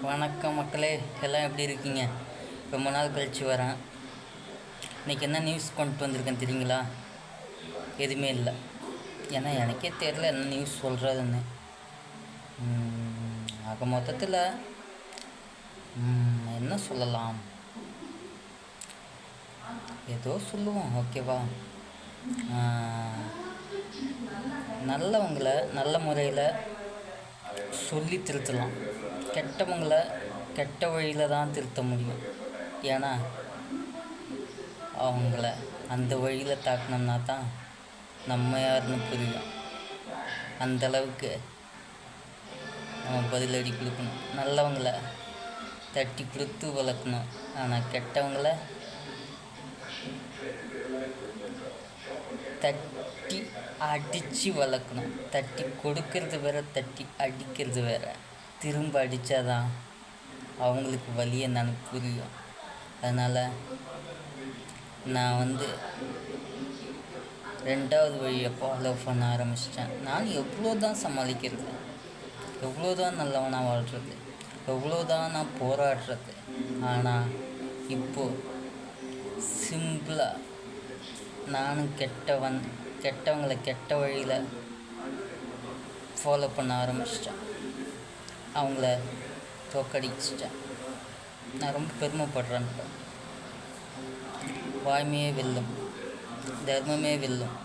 வணக்கம் மக்களே, எல்லாம் எப்படி இருக்கீங்க? ரொம்ப நாள் கழித்து வரேன். இன்றைக்கி என்ன நியூஸ் கொண்டு வந்திருக்கேன் தெரியுங்களா? எதுவுமே இல்லை. ஏன்னா எனக்கே தெரியல என்ன நியூஸ் சொல்கிறதுன்னு. ஆக மொத்தத்தில் என்ன சொல்லலாம், ஏதோ சொல்லுவோம், ஓகேவா? நல்லவங்களை நல்ல முறையில் சொல்லி திருத்தலாம், கெட்டவங்களை கெட்ட வழியில் தான் திருத்த முடியும். ஏன்னா அவங்கள அந்த வழியில் தாக்கணும்னா தான் நம்ம யாருன்னு புரியும். அந்தளவுக்கு நம்ம பதிலடி கொடுக்கணும். நல்லவங்களை தட்டி கொடுத்து வளர்க்கணும், ஆனால் கெட்டவங்களை தட்டி அடித்து வளர்க்கணும். தட்டி கொடுக்கறது வேற, தட்டி அடிக்கிறது வேற. திரும்ப அடித்தாதான் அவங்களுக்கு வலி என்னன்னு புரியும். அதனால் நான் 2வது வழியை ஃபாலோ பண்ண ஆரம்பிச்சிட்டேன். நான் எவ்வளோ தான் சமாளிக்கிறது, எவ்வளோ தான் நல்லவனாக வாழ்கிறது, எவ்வளோ தான் நான் போராடுறது. ஆனால் இப்போது சிம்பிளாக நானும் கெட்டவங்களை கெட்ட வழியில் ஃபாலோ பண்ண ஆரம்பிச்சிட்டேன். அவங்கள தோக்கடிச்சிட்டேன். நான் ரொம்ப பெருமைப்படுறேன். வாய்மையே வெல்லும், தர்மமே வெல்லும்,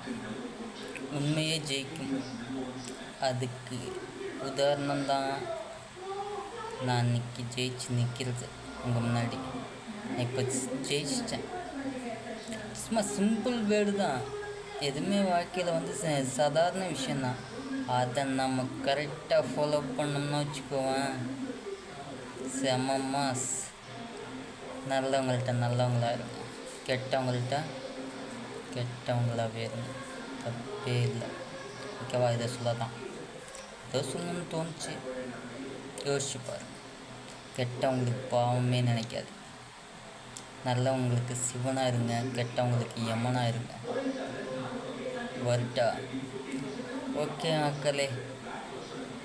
உண்மையே ஜெயிக்கும். அதுக்கு உதாரணம்தான் நான் இன்னைக்கு ஜெயிச்சு நிற்கிறது உங்கள் முன்னாடி. நான் இப்போ ஜெயிச்சிட்டேன். சும்மா சிம்பிள் வேர்டு தான். எதுவுமே வாழ்க்கையில் சாதாரண விஷயந்தான். அதை நம்ம கரெக்டாக ஃபாலோ பண்ணோம்னு வச்சுக்குவேன், செமமா. நல்லவங்கள்ட்ட நல்லவங்களா இருங்க, கெட்டவங்கள்ட்ட கெட்டவங்களாகவே இருங்க. தப்பே இல்லை, ஓகேவா? இதை சொல்லதான், ஏதோ சொல்லணும்னு தோணுச்சு, யோசிச்சு பாரு. கெட்டவங்களுக்கு பாவமே நினைக்காது. நல்லவங்களுக்கு சிவனாக இருங்க, கெட்டவங்களுக்கு யமனாக இருங்க. வரட்டா? ஓகே மக்களே,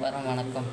வரேன். வணக்கம்.